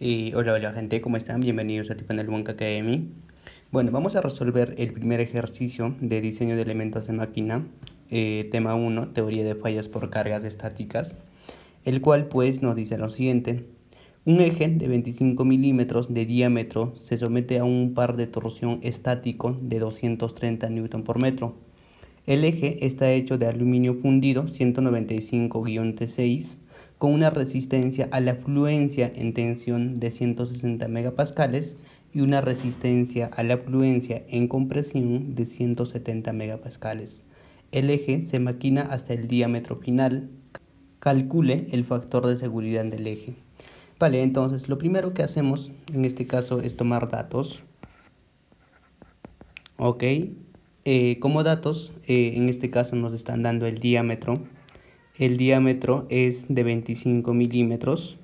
Hola gente, ¿cómo están? Bienvenidos a Tiffany Academy. Bueno, vamos a resolver el primer ejercicio de diseño de elementos de máquina, tema 1, teoría de fallas por cargas estáticas, el cual pues nos dice lo siguiente. Un eje de 25 milímetros de diámetro se somete a un par de torsión estático de 230 Newton por metro. El eje está hecho de aluminio fundido 195-T6 con una resistencia a la fluencia en tensión de 160 megapascales y una resistencia a la fluencia en compresión de 170 megapascales. El eje se maquina hasta el diámetro final. Calcule el factor de seguridad del eje. Vale, entonces lo primero que hacemos en este caso es tomar datos. Ok, como datos, en este caso nos están dando el diámetro. El diámetro es de 25 milímetros,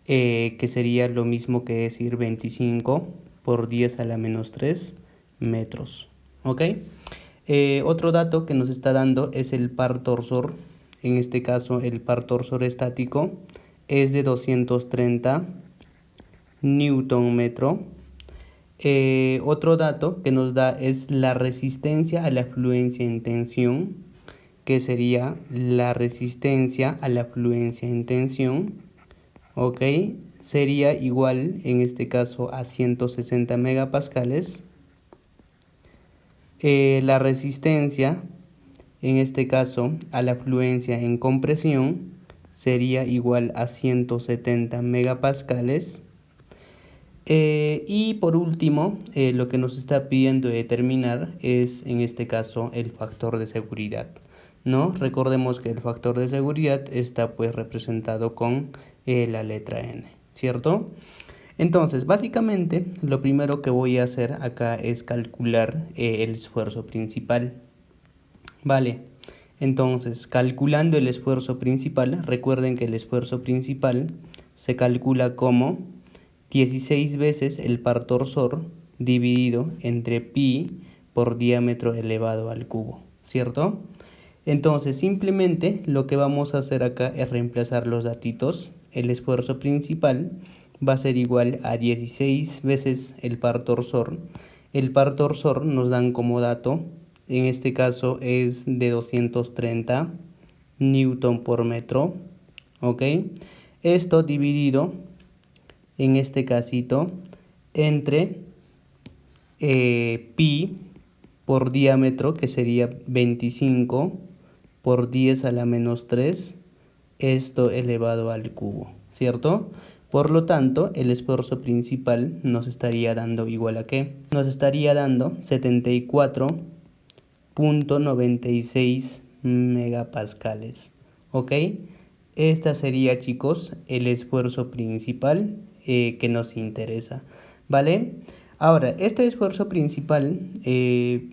que sería lo mismo que decir 25 por 10 a la menos 3 metros. Ok, otro dato que nos está dando es el par torsor. En este caso, el par torsor estático es de 230 newton metro. Otro dato que nos da es la resistencia a la fluencia en tensión, que sería la resistencia a la fluencia en tensión, ok, sería igual en este caso a 160 megapascales. La resistencia en este caso a la fluencia en compresión sería igual a 170 megapascales. Y por último, lo que nos está pidiendo determinar es en este caso el factor de seguridad, ¿no? Recordemos que el factor de seguridad está pues representado con la letra N, ¿cierto? Entonces, básicamente, lo primero que voy a hacer acá es calcular el esfuerzo principal. Vale, entonces, calculando el esfuerzo principal, recuerden que el esfuerzo principal se calcula como 16 veces el par torsor dividido entre pi por diámetro elevado al cubo, ¿cierto? Entonces simplemente lo que vamos a hacer acá es reemplazar los datitos. El esfuerzo principal va a ser igual a 16 veces el par torsor. El par torsor nos dan como dato, en este caso es de 230 newton por metro, ¿ok? Esto dividido en este casito entre pi por diámetro, que sería 25 por 10 a la menos 3, esto elevado al cubo, ¿cierto? Por lo tanto, el esfuerzo principal nos estaría dando igual a ¿qué? Nos estaría dando 74.96 megapascales, ¿ok? Esta sería, chicos, el esfuerzo principal que nos interesa, ¿vale? Ahora, este esfuerzo principal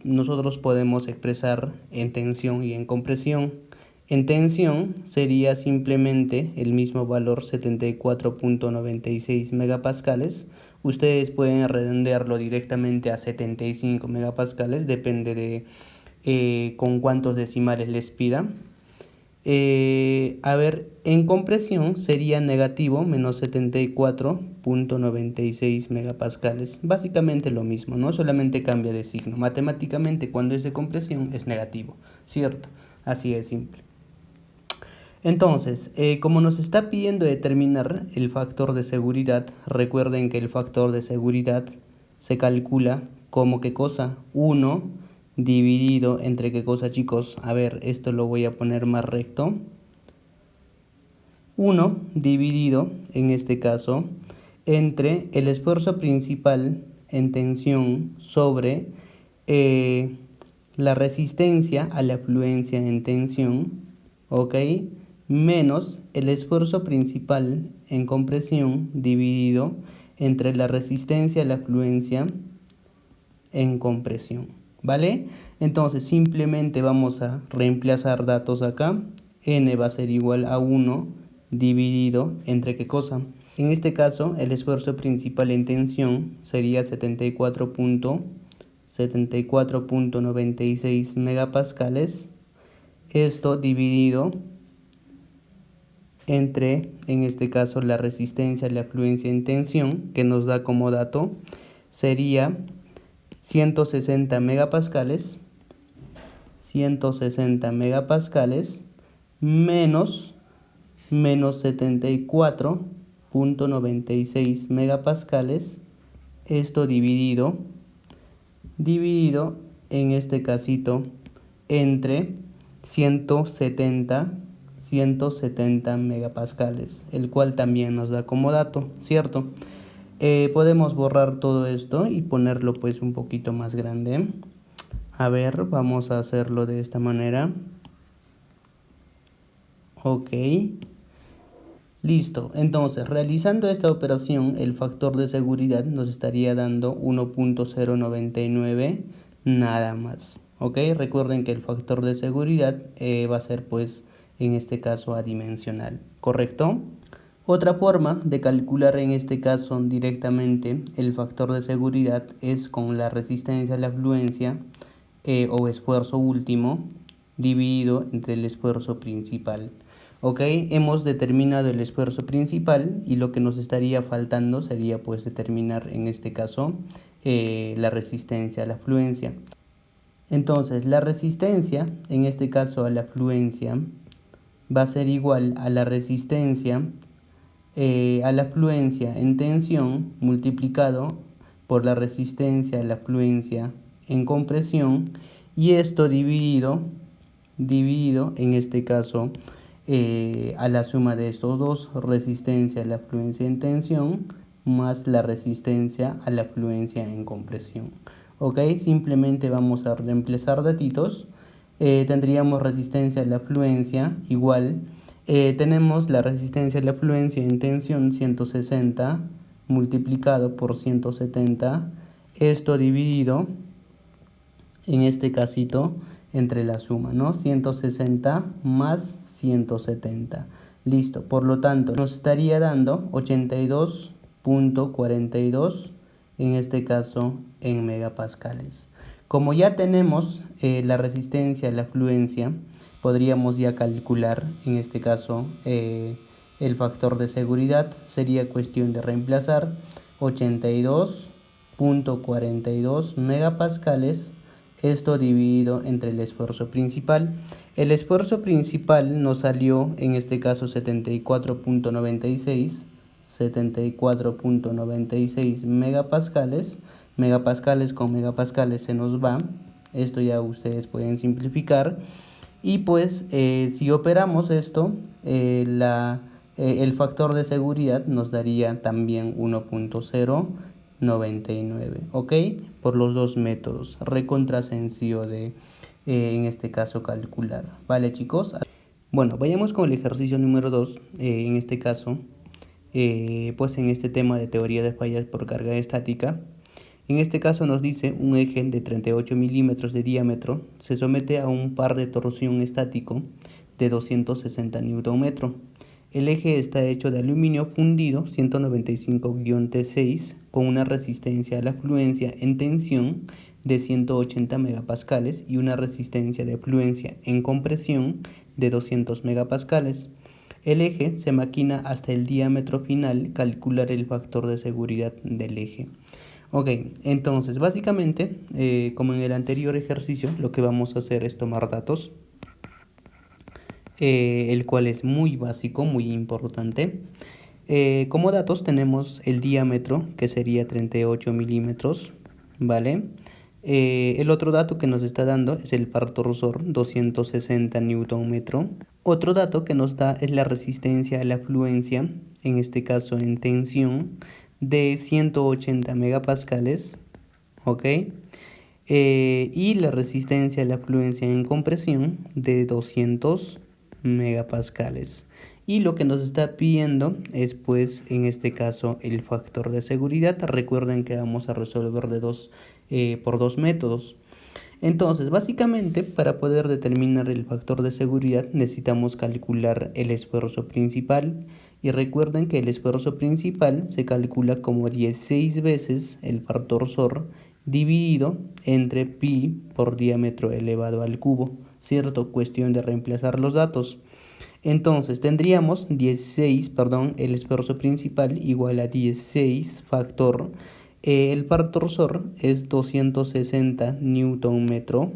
nosotros podemos expresar en tensión y en compresión. En tensión sería simplemente el mismo valor 74.96 megapascales. Ustedes pueden redondearlo directamente a 75 megapascales, depende de con cuántos decimales les pida. A ver, en compresión sería negativo menos 74.96 megapascales. Básicamente lo mismo, ¿no? Solamente cambia de signo. Matemáticamente cuando es de compresión es negativo, ¿cierto? Así es simple. Entonces, como nos está pidiendo determinar el factor de seguridad, recuerden que el factor de seguridad se calcula como ¿qué cosa? 1 dividido entre ¿qué cosa, chicos? A ver, esto lo voy a poner más recto. 1 dividido, en este caso, entre el esfuerzo principal en tensión sobre la resistencia a la fluencia en tensión, ¿ok? Menos el esfuerzo principal en compresión dividido entre la resistencia a la fluencia en compresión, ¿vale? Entonces simplemente vamos a reemplazar datos acá. N va a ser igual a 1 dividido entre ¿qué cosa? En este caso el esfuerzo principal en tensión sería 74.96 megapascales. Esto dividido entre, en este caso, la resistencia, la afluencia en tensión, que nos da como dato, sería 160 megapascales, 160 megapascales menos 74.96 megapascales, esto dividido en este casito entre 170 megapascales, el cual también nos da como dato, ¿cierto? Podemos borrar todo esto y ponerlo pues un poquito más grande. A ver, vamos a hacerlo de esta manera. Ok. Listo. Entonces, realizando esta operación, el factor de seguridad nos estaría dando 1.099 nada más. Ok. Recuerden que el factor de seguridad va a ser pues en este caso adimensional. ¿Correcto? Otra forma de calcular en este caso directamente el factor de seguridad es con la resistencia a la afluencia o esfuerzo último dividido entre el esfuerzo principal. Ok, hemos determinado el esfuerzo principal y lo que nos estaría faltando sería pues determinar en este caso la resistencia a la afluencia. Entonces la resistencia en este caso a la afluencia va a ser igual a la resistencia a la afluencia en tensión multiplicado por la resistencia a la afluencia en compresión, y esto dividido en este caso a la suma de estos dos, resistencia a la afluencia en tensión más la resistencia a la afluencia en compresión. Ok, simplemente vamos a reemplazar datitos. Tendríamos resistencia a la afluencia igual, tenemos la resistencia a la afluencia en tensión 160 multiplicado por 170, esto dividido en este casito entre la suma, ¿no? 160 más 170. Listo, por lo tanto nos estaría dando 82.42 en este caso en megapascales. Como ya tenemos la resistencia a la afluencia, podríamos ya calcular en este caso el factor de seguridad. Sería cuestión de reemplazar 82.42 megapascales, esto dividido entre el esfuerzo principal. El esfuerzo principal nos salió en este caso 74.96 megapascales. Megapascales con megapascales se nos va, esto ya ustedes pueden simplificar, y pues si operamos esto el factor de seguridad nos daría también 1.099, ok, por los dos métodos, recontra sencillo de en este caso calcular. Vale, chicos. Bueno, vayamos con el ejercicio número 2. En este caso pues en este tema de teoría de fallas por carga estática. En este caso nos dice un eje de 38 milímetros de diámetro se somete a un par de torsión estático de 260 Nm. El eje está hecho de aluminio fundido 195-T6 con una resistencia a la afluencia en tensión de 180 megapascales y una resistencia de afluencia en compresión de 200 megapascales. El eje se maquina hasta el diámetro final. Calcular el factor de seguridad del eje. Ok, entonces básicamente como en el anterior ejercicio lo que vamos a hacer es tomar datos, el cual es muy básico, muy importante. Como datos tenemos el diámetro, que sería 38 milímetros, ¿vale? El otro dato que nos está dando es el par torsor, 260 Nm. Otro dato que nos da es la resistencia a la afluencia, en este caso en tensión, de 180 megapascales, ¿ok? Y la resistencia a la afluencia en compresión de 200 megapascales. Y lo que nos está pidiendo es pues en este caso el factor de seguridad. Recuerden que vamos a resolver por dos métodos. Entonces básicamente para poder determinar el factor de seguridad necesitamos calcular el esfuerzo principal. Y recuerden que el esfuerzo principal se calcula como 16 veces el par torsor dividido entre pi por diámetro elevado al cubo, ¿cierto? Cuestión de reemplazar los datos. Entonces tendríamos 16, perdón, el esfuerzo principal igual a 16 factor. El factor SOR es 260 Newton metro,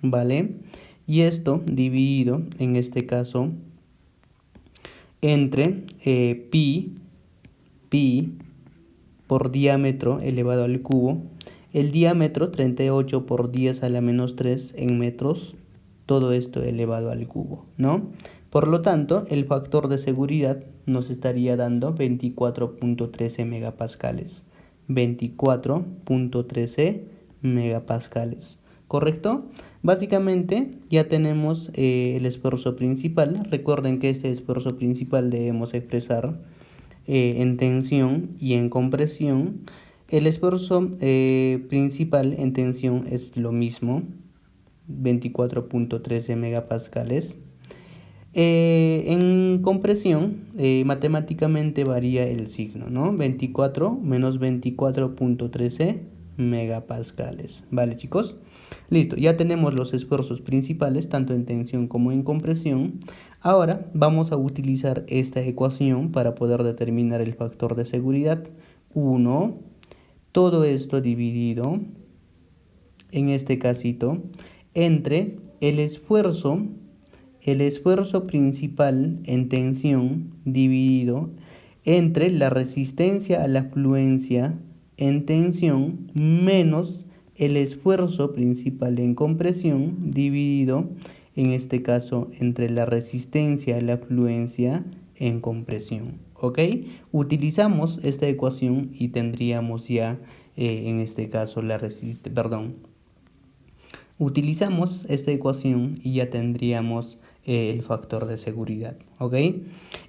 ¿vale? Y esto dividido, en este caso, entre pi por diámetro elevado al cubo. El diámetro 38 por 10 a la menos 3 en metros. Todo esto elevado al cubo, ¿no? Por lo tanto, el factor de seguridad nos estaría dando 24.13 megapascales. 24.13 megapascales. ¿Correcto? Básicamente ya tenemos el esfuerzo principal. Recuerden que este esfuerzo principal debemos expresar en tensión y en compresión. El esfuerzo principal en tensión es lo mismo, 24.13 megapascales. En compresión, matemáticamente varía el signo, ¿no? 24 menos 24.13 megapascales. ¿Vale, chicos? Listo, ya tenemos los esfuerzos principales, tanto en tensión como en compresión. Ahora vamos a utilizar esta ecuación para poder determinar el factor de seguridad. 1, todo esto dividido, en este casito, entre el esfuerzo principal en tensión dividido entre la resistencia a la fluencia en tensión menos el esfuerzo principal en compresión dividido, en este caso, entre la resistencia a la fluencia en compresión. ¿Ok? Utilizamos esta ecuación y tendríamos ya, en este caso, utilizamos esta ecuación y ya tendríamos el factor de seguridad, ¿ok?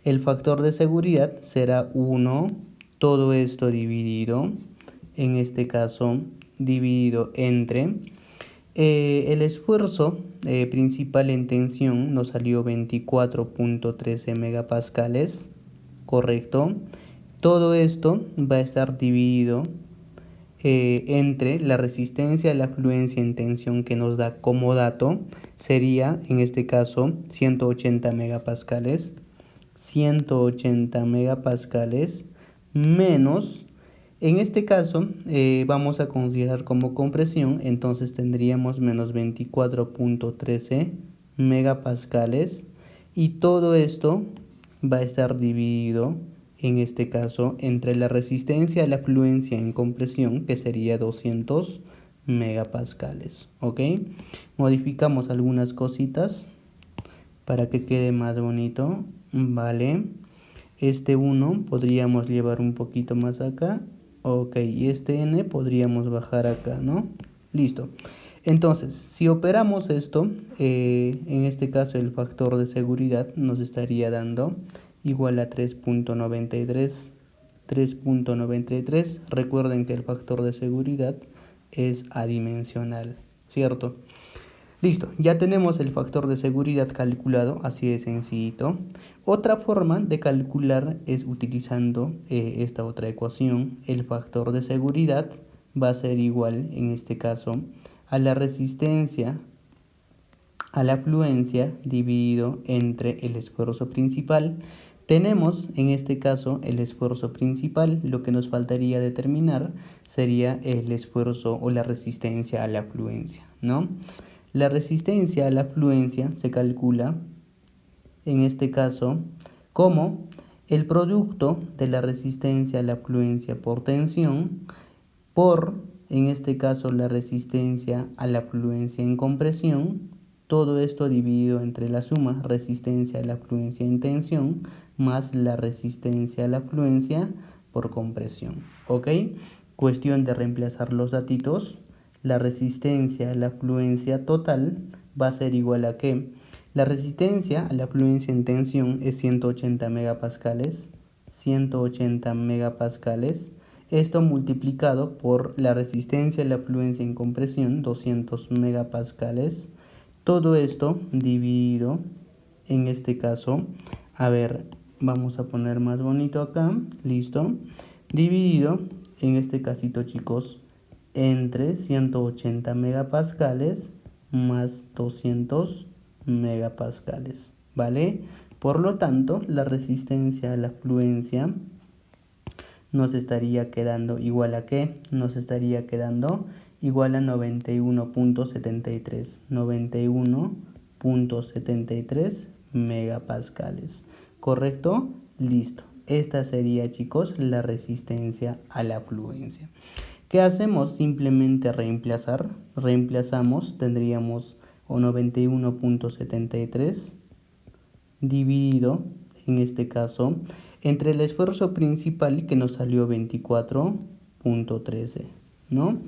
El factor de seguridad será 1, todo esto dividido, en este caso, dividido entre el esfuerzo principal en tensión nos salió 24.13 megapascales, ¿correcto? Todo esto va a estar dividido entre la resistencia a la fluencia en tensión que nos da como dato, sería en este caso 180 megapascales, 180 megapascales menos, en este caso vamos a considerar como compresión, entonces tendríamos menos 24.13 megapascales y todo esto va a estar dividido en este caso entre la resistencia a la fluencia en compresión, que sería 200 megapascales, ¿ok? Modificamos algunas cositas para que quede más bonito, ¿vale? Este 1 podríamos llevar un poquito más acá, ok, y este n podríamos bajar acá, ¿no? Listo. Entonces, si operamos esto, en este caso el factor de seguridad nos estaría dando igual a 3.93. 3.93. Recuerden que el factor de seguridad es adimensional, ¿cierto? Listo, ya tenemos el factor de seguridad calculado, así de sencillito. Otra forma de calcular es utilizando esta otra ecuación. El factor de seguridad va a ser igual, en este caso, a la resistencia a la fluencia dividido entre el esfuerzo principal. Tenemos en este caso el esfuerzo principal, lo que nos faltaría determinar sería el esfuerzo o la resistencia a la fluencia, ¿no? La resistencia a la fluencia se calcula en este caso como el producto de la resistencia a la fluencia por tensión por, en este caso, la resistencia a la fluencia en compresión, todo esto dividido entre la suma resistencia a la fluencia en tensión más la resistencia a la fluencia por compresión, ¿ok? Cuestión de reemplazar los datitos. La resistencia a la fluencia total va a ser igual a que la resistencia a la fluencia en tensión es 180 megapascales, 180 megapascales. Esto multiplicado por la resistencia a la fluencia en compresión, 200 megapascales. Todo esto dividido, en este caso, a ver, vamos a poner más bonito acá, listo. Dividido, en este casito, chicos, entre 180 megapascales más 200 megapascales, ¿vale? Por lo tanto, la resistencia a la fluencia nos estaría quedando igual a ¿qué? Nos estaría quedando igual a 91.73. 91.73 megapascales. ¿Correcto? Listo. Esta sería, chicos, la resistencia a la fluencia. ¿Qué hacemos? Simplemente reemplazar. Reemplazamos, tendríamos 91.73 dividido, en este caso, entre el esfuerzo principal que nos salió 24.13, ¿no?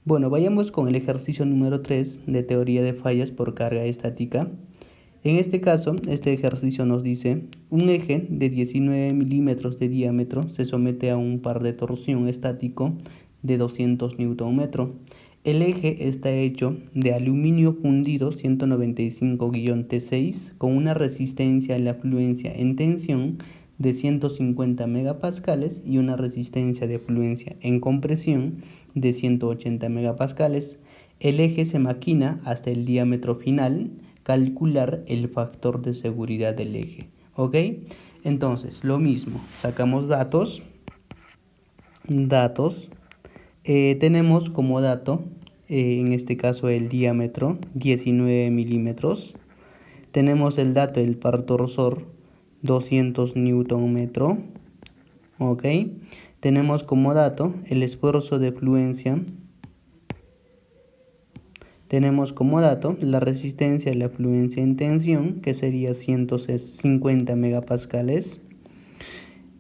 Bueno, vayamos con el ejercicio número 3 de teoría de fallas por carga estática. En este caso, este ejercicio nos dice, un eje de 19 milímetros de diámetro se somete a un par de torsión estático de 200 Nm. El eje está hecho de aluminio fundido 195-T6 con una resistencia a la fluencia en tensión de 150 megapascales y una resistencia de fluencia en compresión de 180 megapascales. El eje se maquina hasta el diámetro final. Calcular el factor de seguridad del eje. ¿Ok? Entonces, lo mismo. Sacamos datos. Tenemos como dato, en este caso el diámetro, 19 milímetros. Tenemos el dato del par torsor, 200 Nm. ¿Ok? Tenemos como dato el esfuerzo de fluencia. Tenemos como dato la resistencia a la fluencia en tensión, que sería 150 megapascales.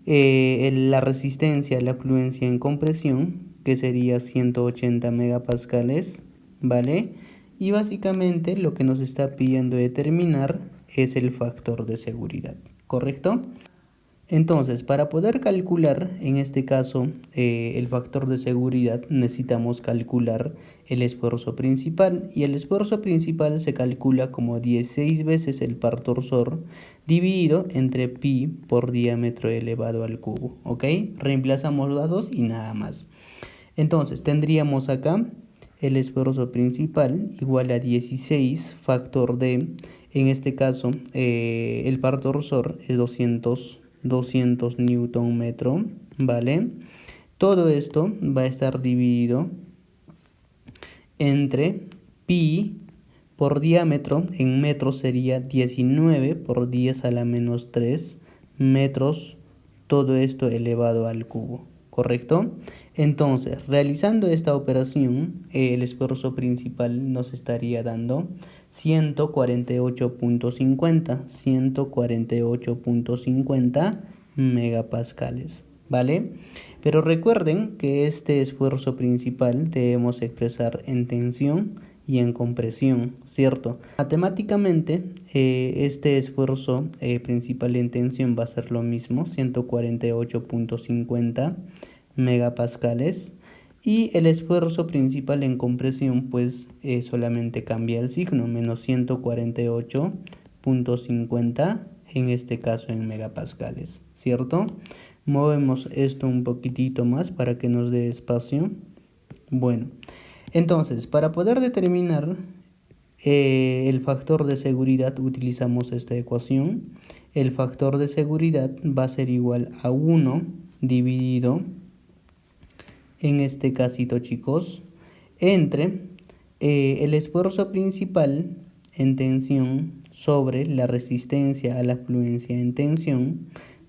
La resistencia a la fluencia en compresión, que sería 180 megapascales, ¿vale? Y básicamente lo que nos está pidiendo determinar es el factor de seguridad, ¿correcto? Entonces, para poder calcular, en este caso, el factor de seguridad, necesitamos calcular el esfuerzo principal. Y el esfuerzo principal se calcula como 16 veces el par torsor dividido entre pi por diámetro elevado al cubo. ¿Ok? Reemplazamos los datos y nada más. Entonces, tendríamos acá el esfuerzo principal igual a 16 factor de, en este caso, el par torsor es 200 Newton metro, ¿vale? Todo esto va a estar dividido entre pi por diámetro, en metros sería 19 por 10 a la menos 3 metros, todo esto elevado al cubo, ¿correcto? Entonces, realizando esta operación, el esfuerzo principal nos estaría dando 148.50 megapascales, ¿vale? Pero recuerden que este esfuerzo principal debemos expresar en tensión y en compresión, ¿cierto? Matemáticamente, este esfuerzo principal en tensión va a ser lo mismo, 148.50 megapascales. Y el esfuerzo principal en compresión pues solamente cambia el signo, menos 148.50 en este caso en megapascales, ¿cierto? Movemos esto un poquitito más para que nos dé espacio. Bueno, entonces para poder determinar el factor de seguridad utilizamos esta ecuación. El factor de seguridad va a ser igual a 1 dividido, en este casito, chicos, entre el esfuerzo principal en tensión sobre la resistencia a la fluencia en tensión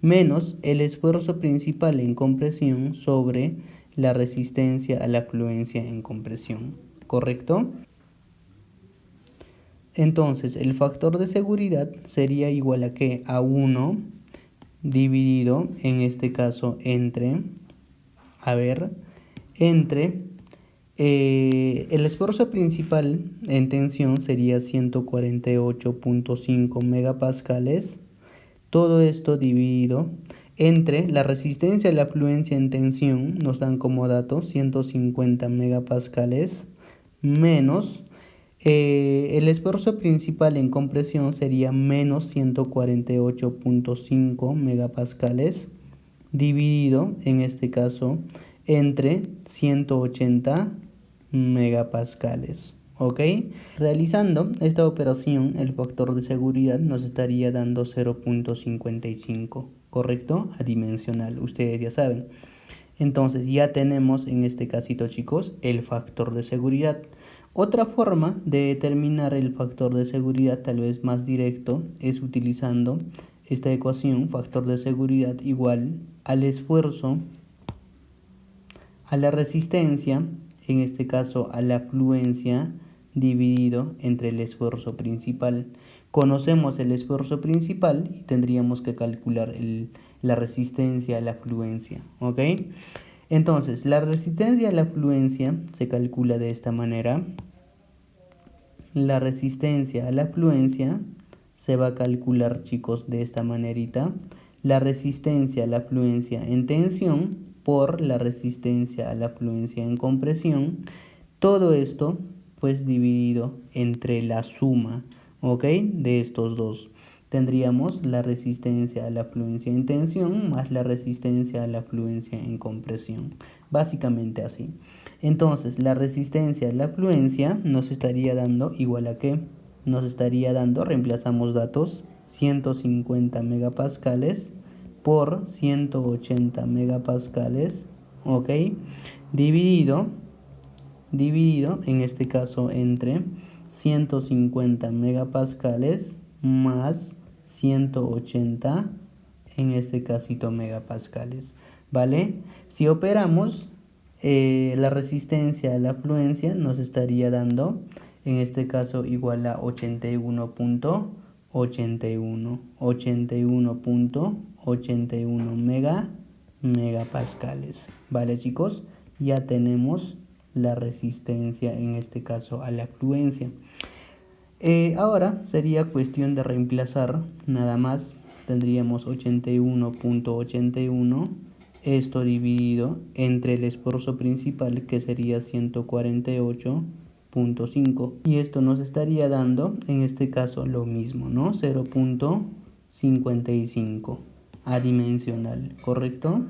menos el esfuerzo principal en compresión sobre la resistencia a la fluencia en compresión, ¿correcto? Entonces, el factor de seguridad sería igual a ¿qué? A 1 dividido, en este caso, entre, entre el esfuerzo principal en tensión sería 148.5 megapascales. Todo esto dividido entre la resistencia a la fluencia en tensión, nos dan como dato 150 megapascales, menos el esfuerzo principal en compresión sería menos 148.5 megapascales, dividido, en este caso, entre 180 megapascales. ¿ok? Realizando esta operación, el factor de seguridad nos estaría dando 0.55, ¿correcto? Adimensional, ustedes ya saben. Entonces ya tenemos en este casito, chicos, el factor de seguridad. Otra forma de determinar el factor de seguridad, tal vez más directo, es utilizando esta ecuación, factor de seguridad igual al esfuerzo, a la resistencia, en este caso a la afluencia, dividido entre el esfuerzo principal. Conocemos el esfuerzo principal y tendríamos que calcular la resistencia a la afluencia, ¿ok? Entonces, la resistencia a la afluencia se calcula de esta manera. La resistencia a la afluencia se va a calcular, chicos, de esta manerita. La resistencia a la afluencia en tensión por la resistencia a la afluencia en compresión. Todo esto, pues, dividido entre la suma, ¿ok? De estos dos. Tendríamos la resistencia a la afluencia en tensión más la resistencia a la afluencia en compresión. Básicamente así. Entonces, la resistencia a la afluencia nos estaría dando igual a ¿qué? Nos estaría dando, reemplazamos datos, 150 megapascales por 180 megapascales, ¿ok? Dividido en este caso entre 150 megapascales más 180 en este casito megapascales, ¿vale? Si operamos la resistencia a la afluencia nos estaría dando en este caso igual a 81.81 megapascales, ¿vale, chicos? Ya tenemos la resistencia en este caso a la afluencia. Ahora sería cuestión de reemplazar nada más. Tendríamos 81.81, esto dividido entre el esfuerzo principal, que sería 148.5, y esto nos estaría dando en este caso lo mismo, ¿no? 0.55 adimensional, ¿correcto?